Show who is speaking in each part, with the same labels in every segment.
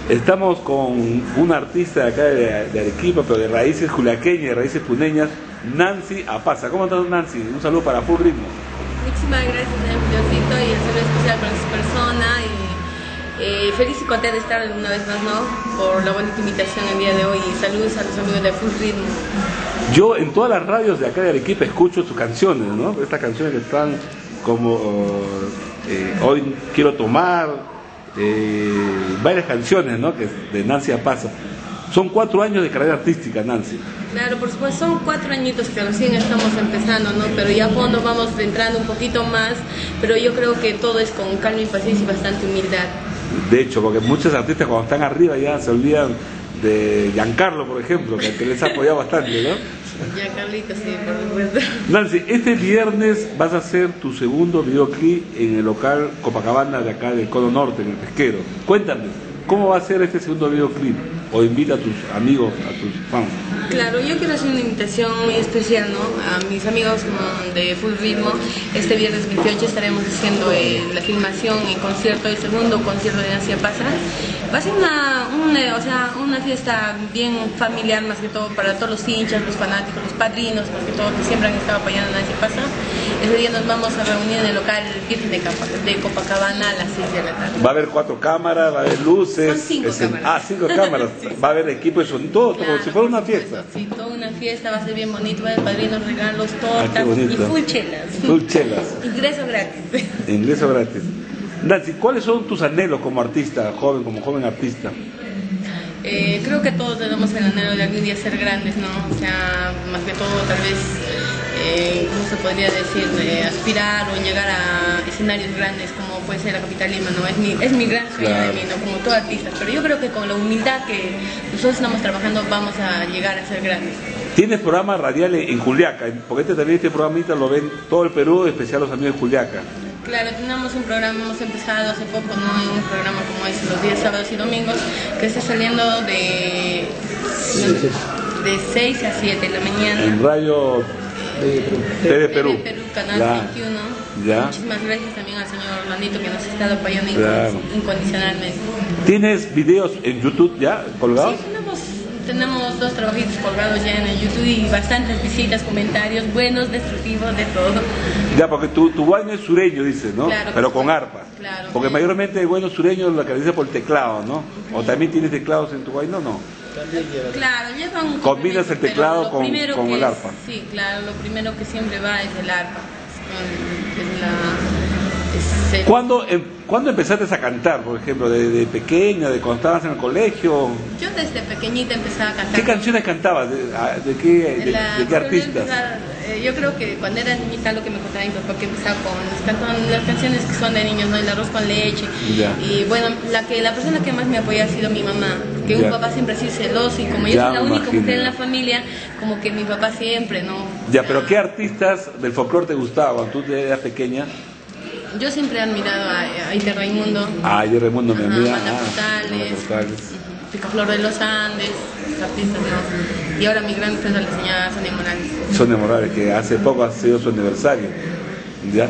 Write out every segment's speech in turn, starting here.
Speaker 1: Estamos con una artista de acá de Arequipa, pero de raíces juliaqueñas, de raíces puneñas, Nancy Apaza. ¿Cómo estás, Nancy? Un saludo para Full Ritmo.
Speaker 2: Muchísimas gracias, Diosito, y el saludo especial para su persona. Y feliz y contenta de estar una vez más, ¿no? Por la bonita invitación el día de hoy. Y saludos a los amigos de Full Ritmo.
Speaker 1: Yo en todas las radios de acá de Arequipa escucho sus canciones, ¿no? Estas canciones que están como Hoy Quiero Tomar, varias canciones, ¿no? Que de Nancy Apaza. Son 4 años de carrera artística, Nancy.
Speaker 2: Claro, por supuesto, son 4 añitos que recién estamos empezando, ¿no? Pero ya a fondo vamos entrando un poquito más, pero yo creo que todo es con calma y paciencia y bastante humildad.
Speaker 1: De hecho, porque muchos artistas cuando están arriba ya se olvidan de Giancarlo, por ejemplo, que les ha apoyado bastante, ¿no?
Speaker 2: Giancarlito, sí, por supuesto.
Speaker 1: Nancy, este viernes vas a hacer tu segundo videoclip en el local Copacabana de acá del Cono Norte, en el Pesquero. Cuéntame, ¿cómo va a ser este segundo videoclip? O invita a tus amigos, a tus fans.
Speaker 2: Claro, yo quiero hacer una invitación muy especial, ¿no? A mis amigos de Full Ritmo. Este viernes 28 estaremos haciendo la filmación en concierto, el segundo concierto de Nancy Apaza. Va a ser una fiesta bien familiar, más que todo para todos los hinchas, los fanáticos, los padrinos, porque todos que siempre han estado apoyando a Nancy Apaza. Ese día nos vamos a reunir en el local Virgen de Copacabana a las 6 de la tarde.
Speaker 1: Va a haber 4 cámaras, va a haber luces.
Speaker 2: Son 5 cámaras.
Speaker 1: 5 cámaras. Sí. Va a haber equipo de sonido, todo, como si fuera una fiesta.
Speaker 2: Sí, toda una fiesta, va a ser bien bonito, va a haber padrinos, regalos, tortas y full chelas.
Speaker 1: Full chelas.
Speaker 2: Ingreso gratis.
Speaker 1: Ingreso gratis. Nancy, ¿cuáles son tus anhelos como artista, como joven artista?
Speaker 2: Creo que todos tenemos el anhelo de algún día ser grandes, ¿no? O sea, más que todo tal vez, ¿cómo se podría decir? Aspirar o llegar a escenarios grandes como puede ser la capital Lima, ¿no? Es mi gran sueño, claro, de mí, ¿no? Como todo artista, pero yo creo que con la humildad que nosotros estamos trabajando vamos a llegar a ser grandes.
Speaker 1: Tienes programas radiales en Juliaca, porque este programita lo ven todo el Perú, en especial los amigos de Juliaca.
Speaker 2: Claro, tenemos un programa, hemos empezado hace poco, ¿no? Un programa como es los días sábados y domingos, que está saliendo de 6 a 7 de la mañana.
Speaker 1: En radio TV Perú.
Speaker 2: Canal 21.
Speaker 1: Ya.
Speaker 2: Muchísimas gracias también al señor Orlandito que nos ha estado apoyando incondicionalmente.
Speaker 1: ¿Tienes videos en YouTube ya colgados?
Speaker 2: Sí, tenemos 2 trabajitos colgados ya en el YouTube y bastantes visitas, comentarios, buenos, destructivos, de todo.
Speaker 1: Ya, porque tu guayno es sureño, dices, ¿no?
Speaker 2: Claro,
Speaker 1: pero con arpa.
Speaker 2: Claro.
Speaker 1: Porque mayormente el guayno sureño lo caracteriza por el teclado, ¿no? ¿O también tienes teclados en tu guayno? No.
Speaker 2: Claro, llevan...
Speaker 1: ¿Combinas el teclado con el arpa?
Speaker 2: Sí, claro, lo primero que siempre va es el arpa.
Speaker 1: ¿Cuándo empezaste a cantar, por ejemplo? ¿De pequeña, de cuando estabas en el colegio?
Speaker 2: Yo desde pequeñita empezaba a cantar.
Speaker 1: ¿Qué canciones cantabas? ¿De qué artistas?
Speaker 2: Yo creo que cuando era niñita lo que me contaba mi papá que empezaba con las canciones que son de niños, ¿no? El arroz con leche.
Speaker 1: Ya.
Speaker 2: Y bueno, la persona que más me apoya ha sido mi mamá, que mi papá siempre ha sido celoso y como yo soy la única mujer en la familia, como que mi papá siempre, ¿no?
Speaker 1: Ya, pero ¿qué artistas del folclore te gustaban cuando tú eras pequeña?
Speaker 2: Yo siempre he admirado a Iter Raimundo.
Speaker 1: Iter Raimundo, mi amiga.
Speaker 2: Ana Portales. Picaflor de los Andes, artistas, ¿no? Y ahora mi gran friend, la señora Sonia Morales.
Speaker 1: Sonia Morales, que hace poco ha sido su aniversario. ¿Ya?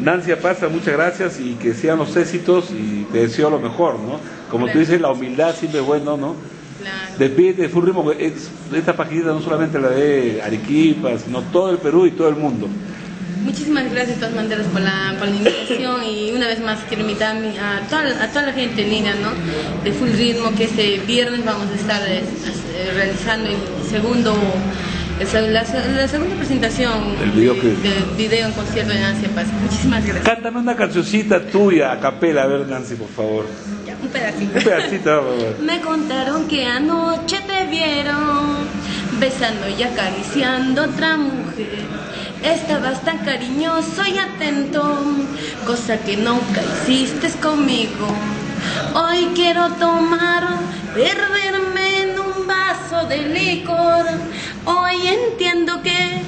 Speaker 1: Nancy Apaza, muchas gracias y que sean los éxitos y te deseo lo mejor, ¿no? Como tú dices, la humildad siempre es bueno, ¿no?
Speaker 2: Claro.
Speaker 1: Despídete de Full Ritmo, esta paginita no solamente la de Arequipa, sino todo el Perú y todo el mundo.
Speaker 2: Muchísimas gracias de todas maneras por la invitación y una vez más quiero invitar a toda la gente linda, ¿no? De Full Ritmo, que este viernes vamos a estar realizando la segunda presentación del video en concierto de Nancy Apaza. Muchísimas gracias.
Speaker 1: Cántame una cancioncita tuya a capela, a ver, Nancy, por favor.
Speaker 2: Ya, un pedacito.
Speaker 1: Un pedacito, por favor.
Speaker 2: Me contaron que anoche te vieron besando y acariciando a otra mujer. Estabas tan cariñoso y atento, cosa que nunca hiciste conmigo. Hoy quiero tomar, perderme en un vaso de licor. Hoy entiendo que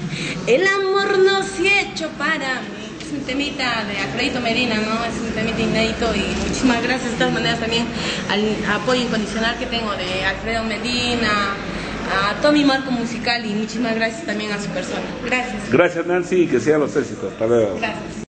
Speaker 2: el amor no se ha hecho para mí. Es un temita de Alfredito Medina, ¿no? Es un temita inédito y muchísimas gracias de todas maneras también al apoyo incondicional que tengo de Alfredo Medina, a todo mi marco musical y muchísimas gracias también a su persona. Gracias.
Speaker 1: Gracias, Nancy, y que sean los éxitos. Hasta luego.
Speaker 2: Gracias.